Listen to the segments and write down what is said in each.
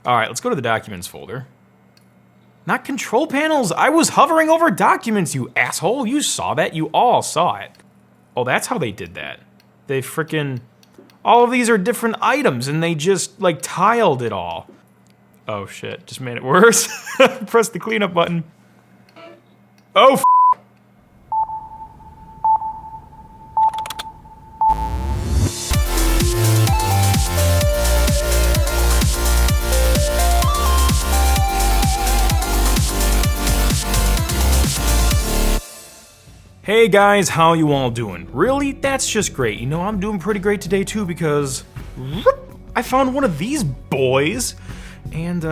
All right, let's go to the documents folder. Not control panels. I was hovering over documents, you asshole. You saw that. You all saw it. Oh, that's how they did that. They frickin'... All of these are different items, and they just, like, tiled it all. Oh, shit. Just made it worse. Press the cleanup button. Oh, f***. Hey guys, how you all doing? Really? That's just great. You know, I'm doing pretty great today too because I found one of these boys, and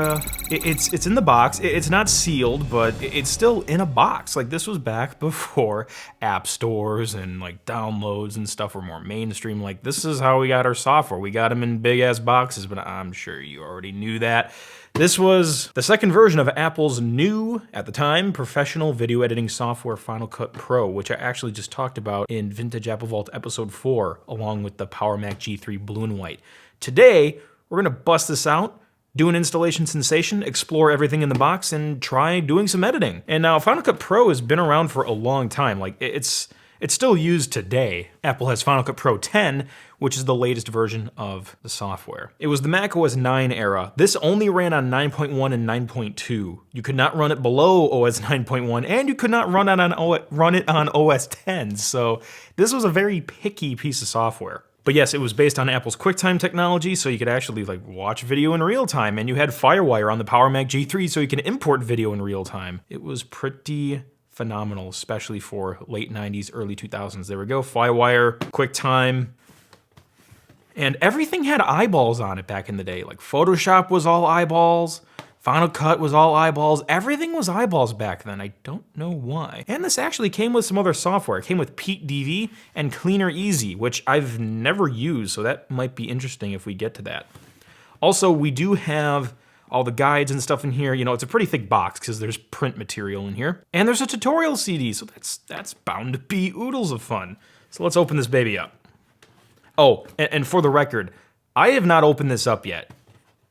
it's in the box. It's not sealed, but it's still in a box. Like, this was back before app stores and like downloads and stuff were more mainstream. Like, this is how we got our software. We got them in big ass boxes, but I'm sure you already knew that. This was the second version of Apple's new, at the time, professional video editing software, Final Cut Pro, which I actually just talked about in Vintage Apple Vault episode 4, along with the Power Mac G3 blue and white. Today, we're gonna bust this out, do an installation sensation, explore everything in the box, and try doing some editing. And now, Final Cut Pro has been around for a long time. Like, it's still used today. Apple has Final Cut Pro 10, which is the latest version of the software. It was the Mac OS 9 era. This only ran on 9.1 and 9.2. You could not run it below OS 9.1, and you could not run it on OS 10. So this was a very picky piece of software. But yes, it was based on Apple's Quicktime technology, so you could actually like watch video in real time, and you had Firewire on the Power Mac G3, so you can import video in real time. It was pretty phenomenal, especially for late 90s, early 2000s. There we go, Firewire, QuickTime, and everything had eyeballs on it back in the day. Like Photoshop was all eyeballs, Final Cut was all eyeballs, everything was eyeballs back then. I don't know why. And this actually came with some other software. It came with PeakDV and Cleaner Easy, which I've never used, so that might be interesting if we get to that. Also, we do have all the guides and stuff in here. You know, it's a pretty thick box because there's print material in here. And there's a tutorial CD, so that's bound to be oodles of fun. So let's open this baby up. Oh, and for the record, I have not opened this up yet.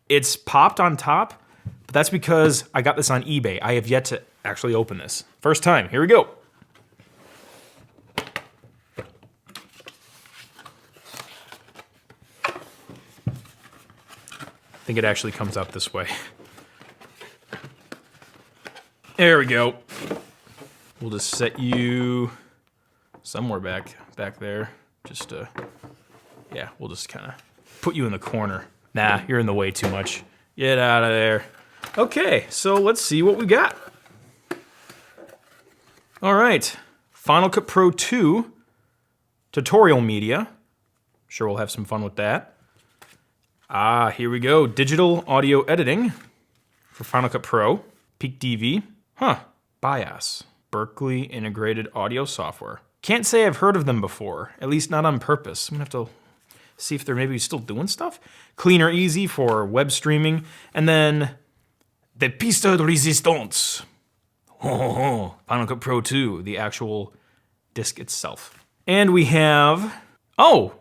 It's popped on top, but that's because I got this on eBay. I have yet to actually open this. First time, here we go. I think it actually comes out this way. There we go. We'll just set you somewhere back there. Just yeah, we'll just kind of put you in the corner. Nah, you're in the way too much. Get out of there. Okay, so let's see what we got. All right, Final Cut Pro 2 tutorial media. Sure, we'll have some fun with that. Ah, here we go. Digital audio editing for Final Cut Pro. PeakDV. Huh. BIOS. Berkeley Integrated Audio Software. Can't say I've heard of them before, at least not on purpose. I'm gonna have to see if they're maybe still doing stuff. Cleaner Easy for web streaming. And then the Piste de Resistance. Final Cut Pro 2, the actual disc itself. And we have, oh,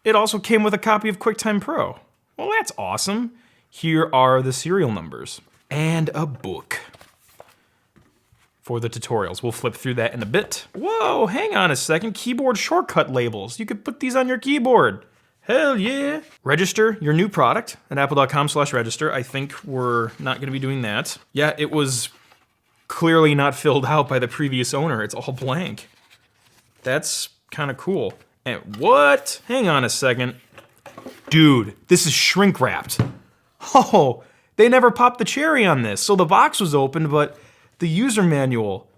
it also came with a copy of QuickTime Pro. Well, that's awesome. Here are the serial numbers. And a book for the tutorials. We'll flip through that in a bit. Whoa, hang on a second. Keyboard shortcut labels. You could put these on your keyboard. Hell yeah. Register your new product at apple.com/register. I think we're not gonna be doing that. Yeah, it was clearly not filled out by the previous owner. It's all blank. That's kind of cool. And what? Hang on a second. Dude, this is shrink wrapped. Oh, they never popped the cherry on this. So the box was opened, but the user manual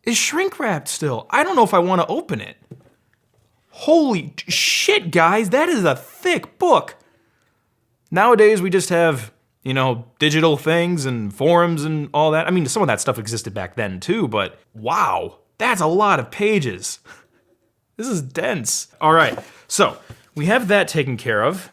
is shrink wrapped still. I don't know if I want to open it. Holy shit, guys, that is a thick book. Nowadays, we just have, you know, digital things and forums and all that. I mean, some of that stuff existed back then too, but wow, that's a lot of pages. This is dense. All right, so we have that taken care of.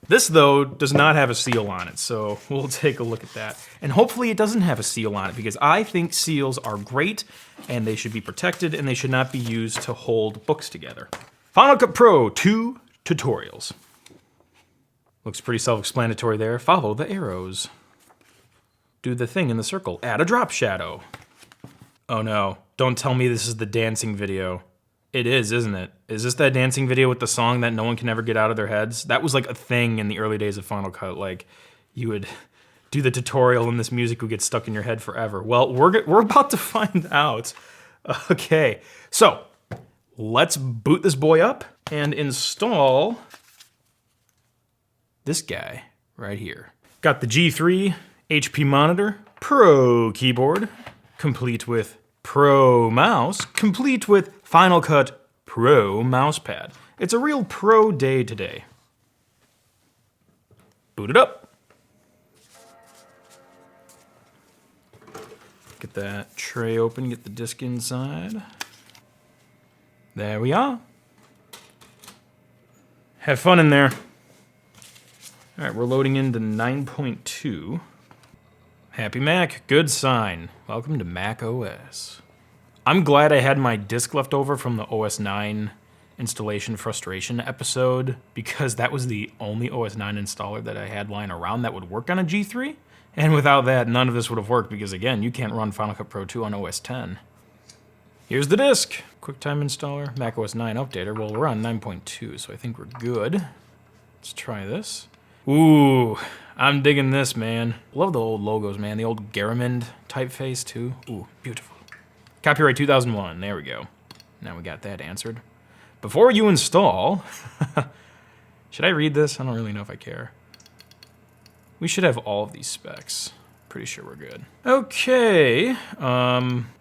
This, though, does not have a seal on it, so we'll take a look at that. And hopefully it doesn't have a seal on it, because I think seals are great, and they should be protected, and they should not be used to hold books together. Final Cut Pro 2 tutorials. Looks pretty self-explanatory there. Follow the arrows. Do the thing in the circle. Add a drop shadow. Oh no, don't tell me this is the dancing video. It is, isn't it? Is this that dancing video with the song that no one can ever get out of their heads? That was like a thing in the early days of Final Cut. Like, you would do the tutorial and this music would get stuck in your head forever. Well, we're about to find out. Okay, so let's boot this boy up and install this guy right here. Got the G3 HP monitor, Pro keyboard, complete with Pro mouse, complete with Final Cut Pro mousepad. It's a real pro day today. Boot it up. Get that tray open, get the disk inside. There we are. Have fun in there. All right, we're loading into 9.2. Happy Mac, good sign. Welcome to Mac OS. I'm glad I had my disk left over from the OS 9 installation frustration episode, because that was the only OS 9 installer that I had lying around that would work on a G3. And without that, none of this would have worked, because again, you can't run Final Cut Pro 2 on OS 10. Here's the disk. QuickTime installer, Mac OS 9 updater. Well, we're on 9.2, so I think we're good. Let's try this. Ooh, I'm digging this, man. Love the old logos, man. The old Garamond typeface, too. Ooh, beautiful. Copyright 2001, there we go. Now we got that answered. Before you install, should I read this? I don't really know if I care. We should have all of these specs. Pretty sure we're good. Okay,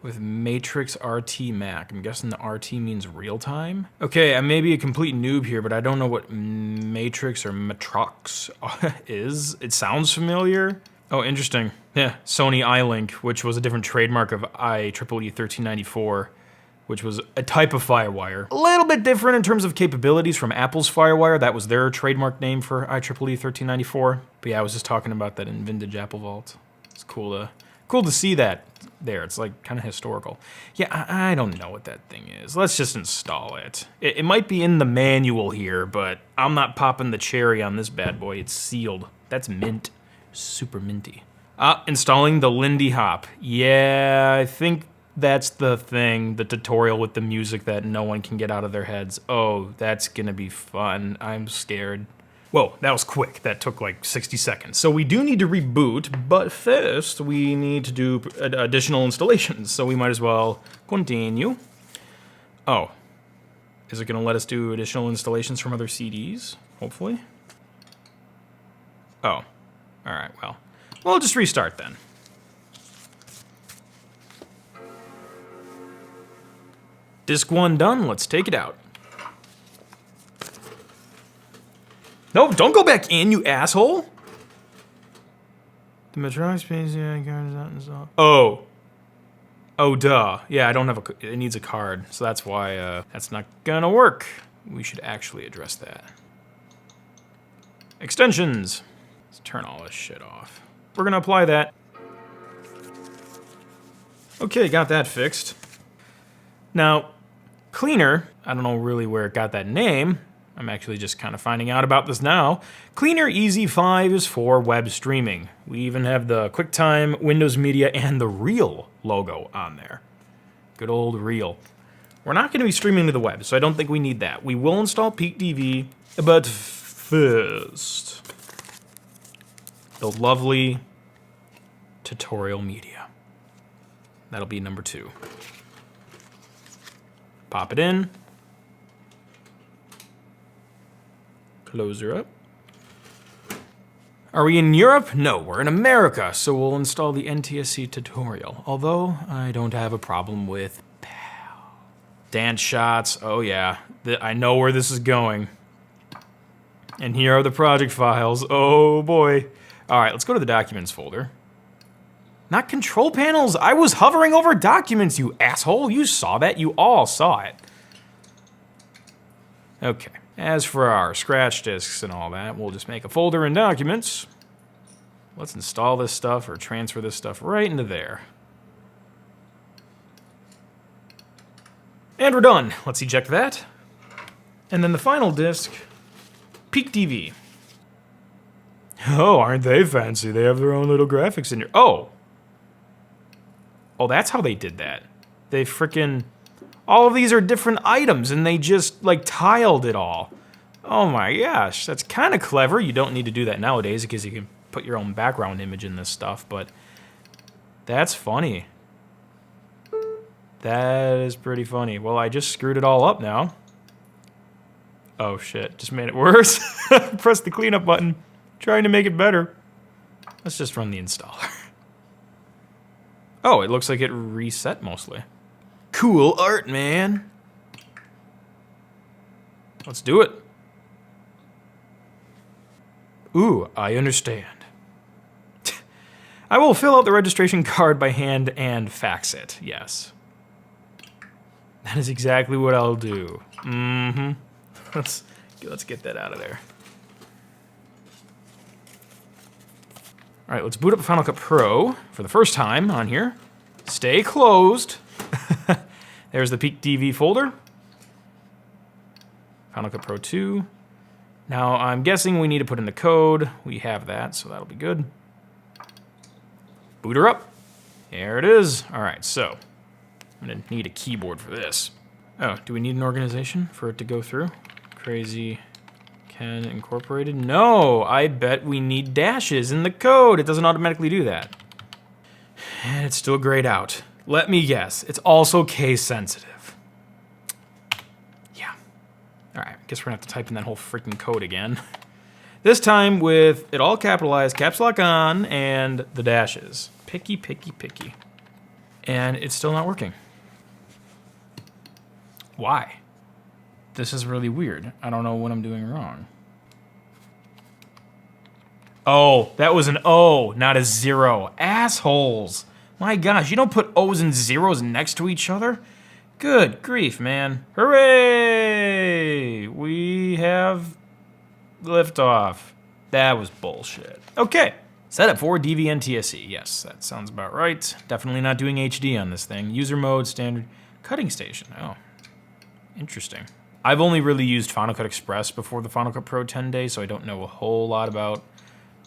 with Matrix RT Mac. I'm guessing the RT means real time. Okay, I may be a complete noob here, but I don't know what Matrix or Matrox is. It sounds familiar. Oh, interesting. Yeah, Sony iLink, which was a different trademark of IEEE 1394, which was a type of FireWire. A little bit different in terms of capabilities from Apple's FireWire. That was their trademark name for IEEE 1394. But yeah, I was just talking about that in vintage Apple Vault. It's cool to see that there. It's like kind of historical. Yeah, I don't know what that thing is. Let's just install it. It might be in the manual here, but I'm not popping the cherry on this bad boy. It's sealed. That's mint. Super minty. Installing the Lindy Hop. Yeah, I think that's the thing, the tutorial with the music that no one can get out of their heads. Oh, that's gonna be fun. I'm scared. Whoa, that was quick. That took like 60 seconds. So we do need to reboot, but first we need to do additional installations. So we might as well continue. Oh, is it gonna let us do additional installations from other CDs? Hopefully. Oh, all right, well, we'll just restart then. Disk 1 done, let's take it out. No, don't go back in, you asshole! The Metronic Space card is not installed. Oh. Oh, duh. Yeah, I don't have it needs a card, so that's why that's not gonna work. We should actually address that. Extensions. Let's turn all this shit off. We're gonna apply that. Okay, got that fixed. Now, Cleaner, I don't know really where it got that name. I'm actually just kind of finding out about this now. Cleaner Easy 5 is for web streaming. We even have the QuickTime, Windows Media, and the Reel logo on there. Good old Reel. We're not going to be streaming to the web, so I don't think we need that. We will install PeakTV, but first, the lovely tutorial media. That'll be number 2. Pop it in. Close her up. Are we in Europe? No, we're in America, so we'll install the Ntsc tutorial. Although, I don't have a problem with PAL. Dance shots, oh yeah. I know where this is going. And here are the project files, oh boy. All right, let's go to the documents folder. Not control panels, I was hovering over documents, you asshole. You saw that, you all saw it. Okay. As for our scratch disks and all that, we'll just make a folder in Documents. Let's install this stuff or transfer this stuff right into there. And we're done. Let's eject that. And then the final disk, PeakTV. Oh, aren't they fancy? They have their own little graphics in here. Oh. Oh, that's how they did that. They frickin'... All of these are different items, and they just, like, tiled it all. Oh my gosh, that's kind of clever. You don't need to do that nowadays because you can put your own background image in this stuff, but that's funny. That is pretty funny. Well, I just screwed it all up now. Oh shit, just made it worse. Press the cleanup button, trying to make it better. Let's just run the installer. Oh, it looks like it reset mostly. Cool art, man. Let's do it. Ooh, I understand. I will fill out the registration card by hand and fax it, yes. That is exactly what I'll do. Mm-hmm. Let's get that out of there. All right, let's boot up Final Cut Pro for the first time on here. Stay closed. There's the Peak DV folder. Final Cut Pro 2. Now, I'm guessing we need to put in the code. We have that, so that'll be good. Boot her up. There it is. All right, so I'm gonna need a keyboard for this. Oh, do we need an organization for it to go through? Krazy Ken Incorporated? No, I bet we need dashes in the code. It doesn't automatically do that. And it's still grayed out. Let me guess, it's also case sensitive. Yeah. All right, guess we're gonna have to type in that whole freaking code again. This time with it all capitalized, caps lock on, and the dashes. Picky, picky, picky. And it's still not working. Why? This is really weird. I don't know what I'm doing wrong. Oh, that was an O, not a 0. Assholes. My gosh, you don't put O's and zeros next to each other? Good grief, man. Hooray! We have liftoff. That was bullshit. Okay. Setup for DV Ntsc. Yes, that sounds about right. Definitely not doing HD on this thing. User mode, standard. Cutting station. Oh, interesting. I've only really used Final Cut Express before the Final Cut Pro 10 day, so I don't know a whole lot about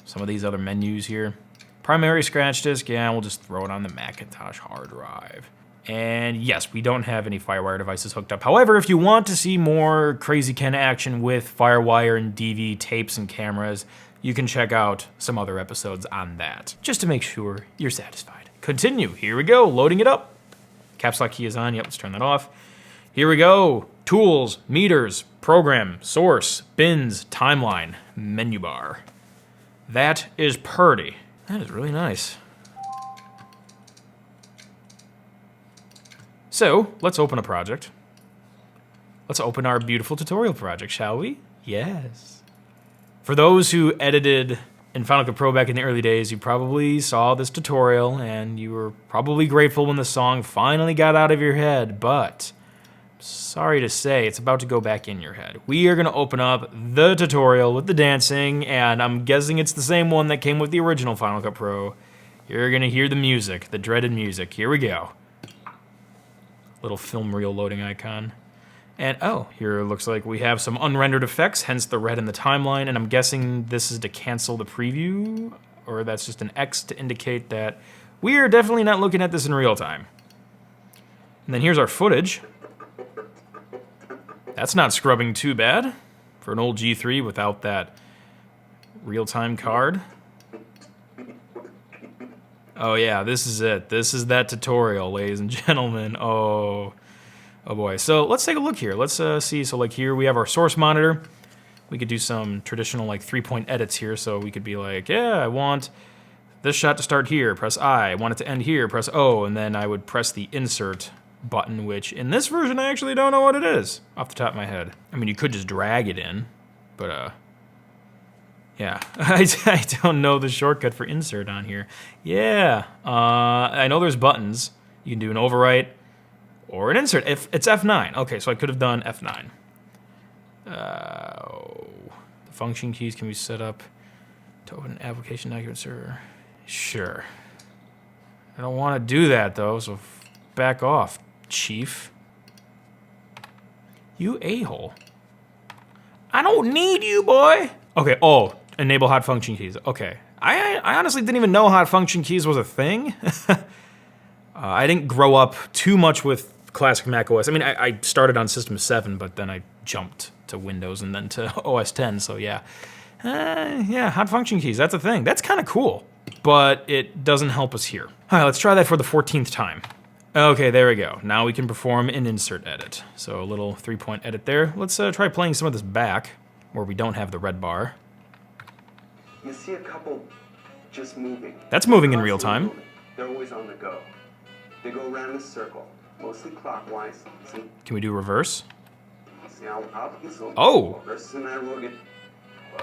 some of these other menus here. Primary scratch disk, yeah, we'll just throw it on the Macintosh hard drive. And yes, we don't have any FireWire devices hooked up. However, if you want to see more Krazy Ken action with FireWire and DV tapes and cameras, you can check out some other episodes on that, just to make sure you're satisfied. Continue, here we go, loading it up. Caps lock key is on, yep, let's turn that off. Here we go, tools, meters, program, source, bins, timeline, menu bar. That is purty. That is really nice. So, let's open a project. Let's open our beautiful tutorial project, shall we? Yes. For those who edited in Final Cut Pro back in the early days, you probably saw this tutorial and you were probably grateful when the song finally got out of your head, but sorry to say, it's about to go back in your head. We are gonna open up the tutorial with the dancing, and I'm guessing it's the same one that came with the original Final Cut Pro. You're gonna hear the music, the dreaded music. Here we go. Little film reel loading icon. And oh, here it looks like we have some unrendered effects, hence the red in the timeline, and I'm guessing this is to cancel the preview, or that's just an X to indicate that we are definitely not looking at this in real time. And then here's our footage. That's not scrubbing too bad for an old G3 without that real-time card. Oh yeah, this is it. This is that tutorial, ladies and gentlemen. Oh boy. So let's take a look here. Let's see. So like here we have our source monitor. We could do some traditional like 3-point edits here. So we could be like, yeah, I want this shot to start here. Press I want it to end here. Press O, and then I would press the insert button, which in this version I actually don't know what it is off the top of my head. I mean, you could just drag it in, but yeah, I don't know the shortcut for insert on here. Yeah, I know there's buttons. You can do an overwrite or an insert. If it's F9, okay, so I could have done F9. The function keys can be set up to open an application document server. Sure. I don't want to do that though, so back off, Chief. You a-hole. I don't need you, boy. Okay, oh, Enable hot function keys. Okay. I honestly didn't even know hot function keys was a thing. I didn't grow up too much with classic Mac OS. I mean, I started on System 7, but then I jumped to Windows and then to OS 10, so yeah. Yeah, hot function keys, that's a thing. That's kind of cool, but it doesn't help us here. All right, let's try that for the 14th time. Okay, there we go. Now we can perform an insert edit. So a little 3-point edit there. Let's try playing some of this back, where we don't have the red bar. You see a couple just moving. That's moving in real time. They're always on the go. They go around in a circle, mostly clockwise. See? Can we do reverse? See how Oh! Versus an analog.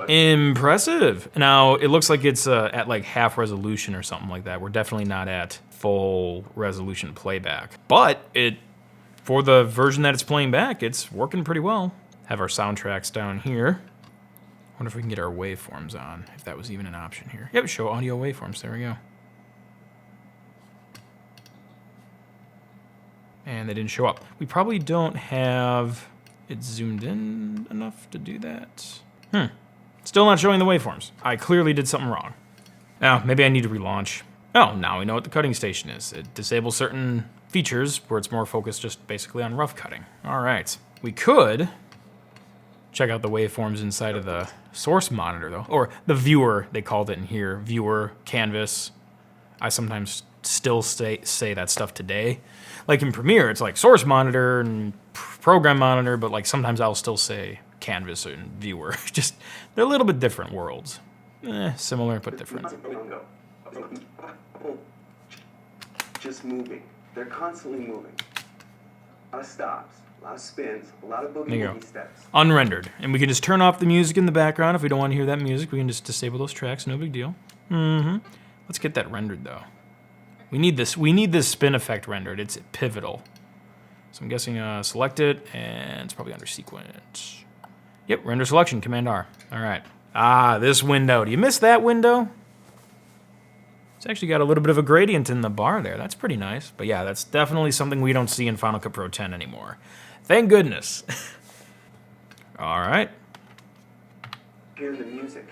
Impressive. Now, it looks like it's at like half resolution or something like that. We're definitely not at full resolution playback. But for the version that it's playing back, it's working pretty well. Have our soundtracks down here. Wonder if we can get our waveforms on, if that was even an option here. Yep, show audio waveforms, there we go. And they didn't show up. We probably don't have it zoomed in enough to do that. Still not showing the waveforms. I clearly did something wrong. Now, maybe I need to relaunch. Oh, now we know what the cutting station is. It disables certain features where it's more focused just basically on rough cutting. All right, we could check out the waveforms inside of the source monitor though, or the viewer, they called it in here. Viewer, canvas. I sometimes still say that stuff today. Like in Premiere, it's like source monitor and program monitor, but like sometimes I'll still say canvas and viewer. Just, they're a little bit different worlds. Similar, but different. Just moving. They're constantly moving. A lot of stops, a lot of spins, a lot of boogie steps. Unrendered. And we can just turn off the music in the background. If we don't want to hear that music, we can just disable those tracks, no big deal. Let's get that rendered though. We need this spin effect rendered. It's pivotal. So I'm guessing select it, and it's probably under sequence. Yep, render selection, Command R. All right. Ah, this window. Do you miss that window? It's actually got a little bit of a gradient in the bar there. That's pretty nice. But yeah, that's definitely something we don't see in Final Cut Pro 10 anymore. Thank goodness. All right. Hear the music.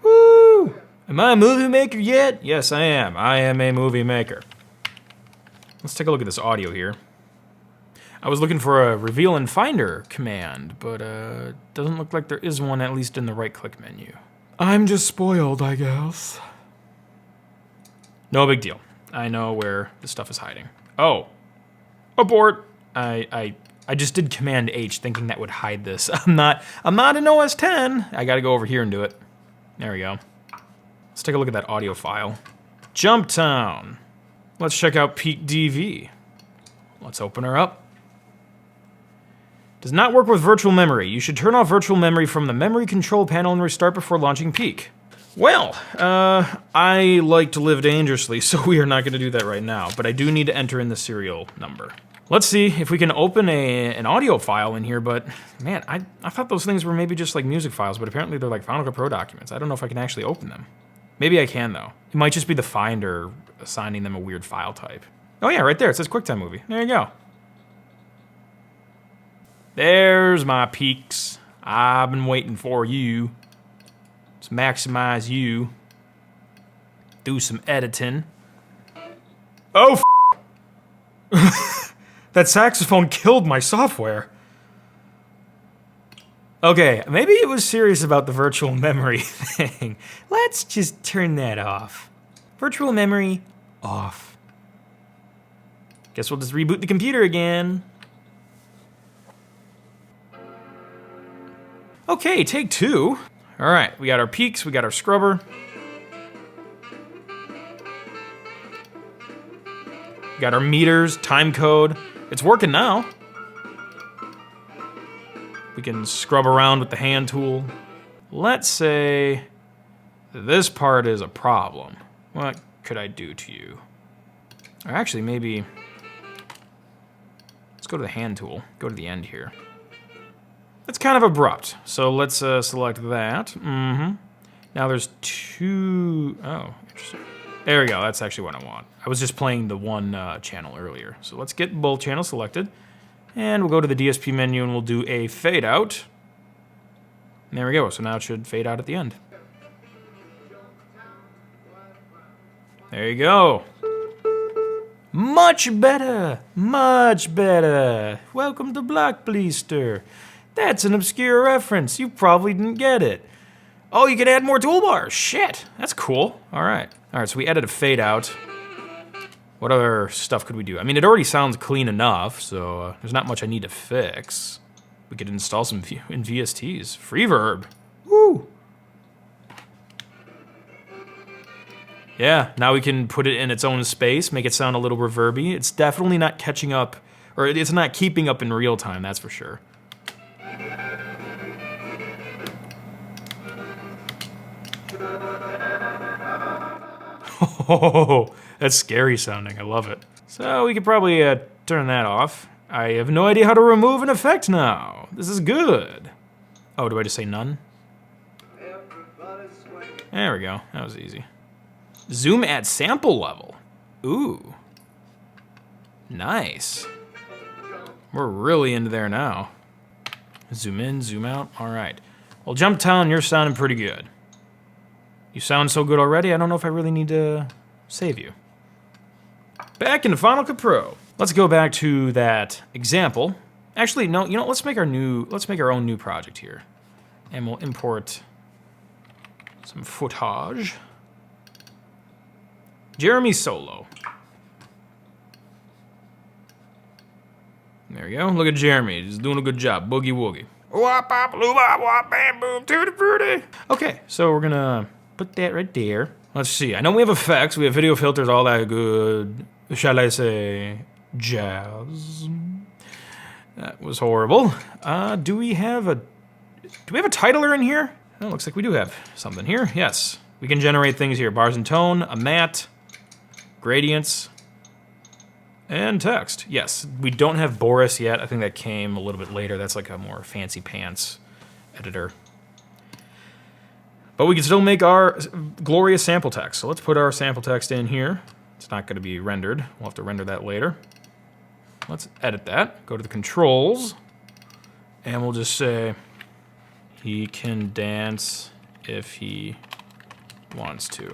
Woo! Am I a movie maker yet? Yes, I am. I am a movie maker. Let's take a look at this audio here. I was looking for a reveal in Finder command, but doesn't look like there is one, at least in the right-click menu. I'm just spoiled, I guess. No big deal. I know where the stuff is hiding. Oh, abort. I just did Command H, thinking that would hide this. I'm not in OS 10. I got to go over here and do it. There we go. Let's take a look at that audio file. Jump Town. Let's check out Peak DV. Let's open her up. Does not work with virtual memory. You should turn off virtual memory from the memory control panel and restart before launching Peak. Well, I like to live dangerously, so we are not going to do that right now, but I do need to enter in the serial number. Let's see if we can open an audio file in here, but man, I thought those things were maybe just like music files, but apparently they're like Final Cut Pro documents. I don't know if I can actually open them. Maybe I can, though. It might just be the Finder assigning them a weird file type. Oh yeah, right there, it says QuickTime Movie. There you go. There's my peaks. I've been waiting for you. Let's maximize you. Do some editing. Oh, that saxophone killed my software. Okay, maybe it was serious about the virtual memory thing. Let's just turn that off. Virtual memory off. Guess we'll just reboot the computer again. Okay, take two. All right, we got our peaks, we got our scrubber. We got our meters, time code. It's working now. We can scrub around with the hand tool. Let's say this part is a problem. What could I do to you? Or actually, maybe, let's go to the hand tool, go to the end here. It's kind of abrupt, so let's select that. Now there's two, oh, interesting. There we go, that's actually what I want. I was just playing the one channel earlier. So let's get both channels selected. And we'll go to the DSP menu and we'll do a fade out. And there we go. So now it should fade out at the end. There you go. Much better. Much better. Welcome to Block Bleaster. That's an obscure reference. You probably didn't get it. Oh, you can add more toolbars. Shit. That's cool. All right. All right, so we added a fade out. What other stuff could we do? I mean, it already sounds clean enough, so there's not much I need to fix. We could install some in VSTs. Freeverb. Woo! Yeah, now we can put it in its own space, make it sound a little reverby. It's definitely not catching up, or it's not keeping up in real time, that's for sure. Oh, that's scary sounding. I love it. So we could probably turn that off. I have no idea how to remove an effect now. This is good. Oh, do I just say none? There we go. That was easy. Zoom at sample level. Ooh. Nice. We're really into there now. Zoom in, zoom out. All right. Well, Jump Town, you're sounding pretty good. You sound so good already, I don't know if I really need to save you. Back into Final Cut Pro. Let's go back to that example. Actually, no, you know, let's make our own new project here. And we'll import some footage. Jeremy Solo. There you go. Look at Jeremy. He's doing a good job. Boogie woogie. Wop, bop, loo, bop, wop, bam, boom, tutti frutti. Okay, so we're gonna put that right there. Let's see. I know we have effects. We have video filters, all that good, shall I say, jazz. That was horrible. Do we have a titler in here? Oh, looks like we do have something here. Yes. We can generate things here. Bars and tone, a matte, gradients, and text. Yes, we don't have Boris yet. I think that came a little bit later. That's like a more fancy pants editor. But we can still make our glorious sample text. So let's put our sample text in here. It's not gonna be rendered. We'll have to render that later. Let's edit that. Go to the controls. And we'll just say, he can dance if he wants to.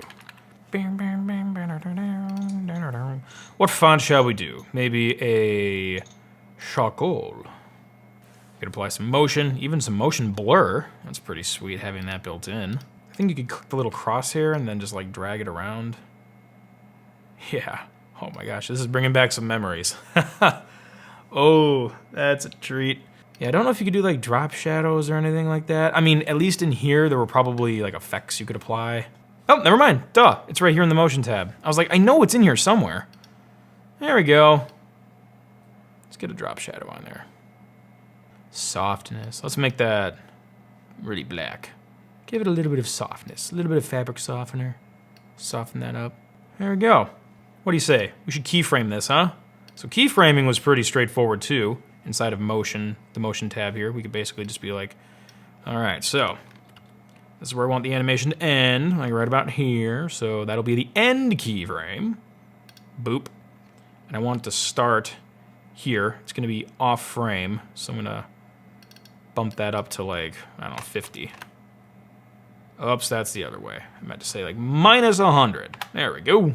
What font shall we do? Maybe a charcoal. We could apply some motion, even some motion blur. That's pretty sweet having that built in. I think you could click the little crosshair and then just like drag it around. Yeah. Oh my gosh, this is bringing back some memories. Oh, that's a treat. Yeah, I don't know if you could do like drop shadows or anything like that. I mean, at least in here, there were probably like effects you could apply. Oh, never mind. Duh. It's right here in the motion tab. I was like, I know it's in here somewhere. There we go. Let's get a drop shadow on there. Softness. Let's make that really black. Give it a little bit of softness. A little bit of fabric softener. Soften that up. There we go. What do you say? We should keyframe this, huh? So keyframing was pretty straightforward too. Inside of motion, the motion tab here, we could basically just be like, all right, so this is where I want the animation to end, like right about here. So that'll be the end keyframe. Boop. And I want it to start here. It's gonna be off frame. So I'm gonna bump that up to like, I don't know, 50. Oops, that's the other way. I meant to say like minus 100. There we go.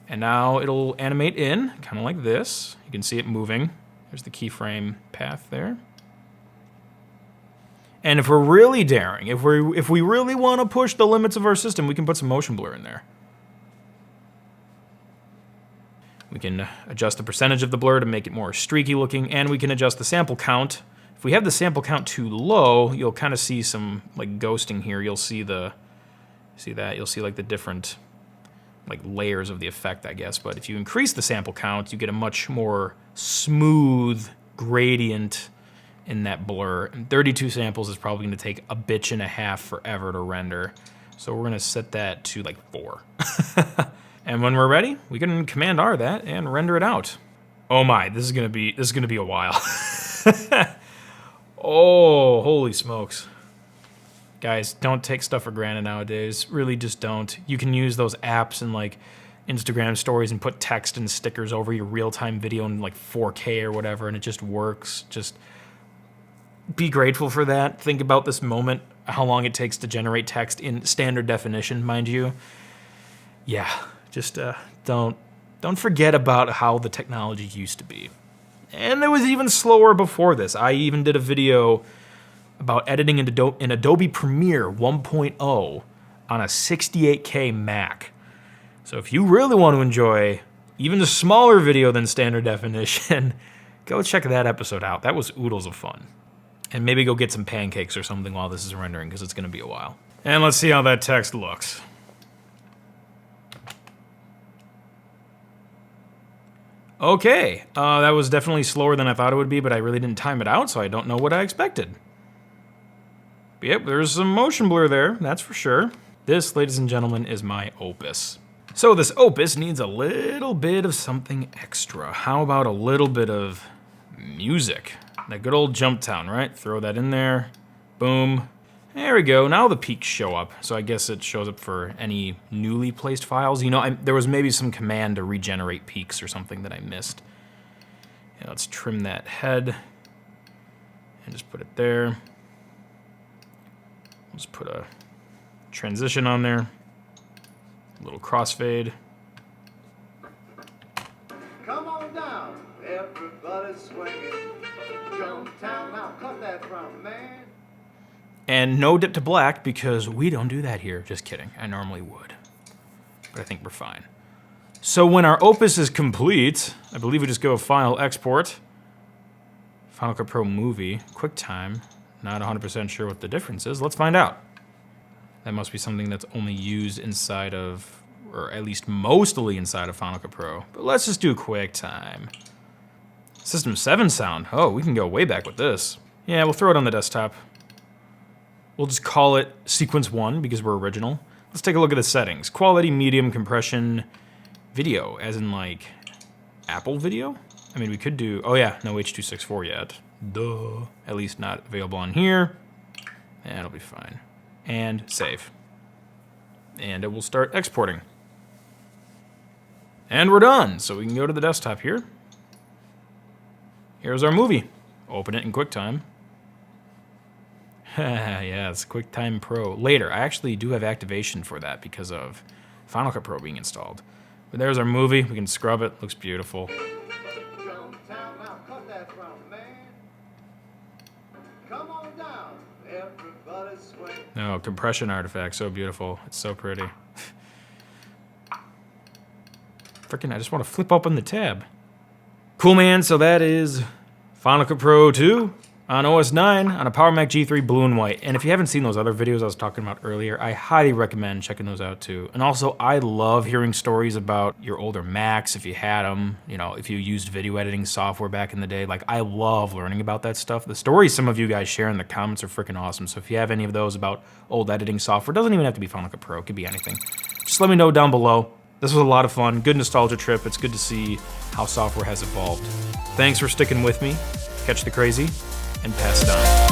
And now it'll animate in, kind of like this. You can see it moving. There's the keyframe path there. And if we're really daring, if we really want to push the limits of our system, we can put some motion blur in there. We can adjust the percentage of the blur to make it more streaky looking, and we can adjust the sample count. If we have the sample count too low, you'll kind of see some like ghosting here. You'll see that? You'll see like the different like layers of the effect, I guess. But if you increase the sample count, you get a much more smooth gradient in that blur. And 32 samples is probably gonna take a bitch and a half forever to render. So we're gonna set that to like 4. And when we're ready, we can Command R that and render it out. Oh my, this is gonna be a while. Oh, holy smokes. Guys, don't take stuff for granted nowadays. Really just don't. You can use those apps and like Instagram stories and put text and stickers over your real-time video in like 4K or whatever, and it just works. Just be grateful for that. Think about this moment, how long it takes to generate text in standard definition, mind you. Yeah, just don't forget about how the technology used to be. And it was even slower before this. I even did a video about editing in Adobe Premiere 1.0 on a 68K Mac. So if you really want to enjoy even a smaller video than standard definition, go check that episode out. That was oodles of fun. And maybe go get some pancakes or something while this is rendering, because it's going to be a while. And let's see how that text looks. Okay, that was definitely slower than I thought it would be, but I really didn't time it out, so I don't know what I expected. But yep, there's some motion blur there, that's for sure. This, ladies and gentlemen, is my opus. So this opus needs a little bit of something extra. How about a little bit of music? That good old jump town, right? Throw that in there. Boom. There we go. Now the peaks show up. So I guess it shows up for any newly placed files. You know, there was maybe some command to regenerate peaks or something that I missed. Yeah, let's trim that head and just put it there. Let's put a transition on there. A little crossfade. Come on down, everybody swinging. Jump town, now cut that from, man. And no dip to black, because we don't do that here. Just kidding, I normally would. But I think we're fine. So when our opus is complete, I believe we just go File, Export, Final Cut Pro Movie, QuickTime. Not 100% sure what the difference is. Let's find out. That must be something that's only used inside of, or at least mostly inside of Final Cut Pro. But let's just do QuickTime. System 7 sound. Oh, we can go way back with this. Yeah, we'll throw it on the desktop. We'll just call it Sequence 1 because we're original. Let's take a look at the settings. Quality, medium, compression, video, as in like Apple video? I mean, we could do, oh yeah, no H.264 yet. Duh. At least not available on here. That'll be fine. And save. And it will start exporting. And we're done. So we can go to the desktop here. Here's our movie. Open it in QuickTime. Yeah, it's QuickTime Pro. Later, I actually do have activation for that because of Final Cut Pro being installed. But there's our movie. We can scrub it. Looks beautiful. Jump town, now cut that from, man. Come on down, everybody swing. No, compression artifact. So beautiful. It's so pretty. Frickin', I just want to flip open the tab. Cool, man. So that is Final Cut Pro 2 on OS 9 on a Power Mac G3 blue and white. And if you haven't seen those other videos I was talking about earlier, I highly recommend checking those out too. And also, I love hearing stories about your older Macs, if you had them, you know, if you used video editing software back in the day. Like, I love learning about that stuff. The stories some of you guys share in the comments are freaking awesome. So if you have any of those about old editing software, it doesn't even have to be Final Cut Pro, it could be anything. Just let me know down below. This was a lot of fun, good nostalgia trip. It's good to see how software has evolved. Thanks for sticking with me. Catch the crazy and pass it on.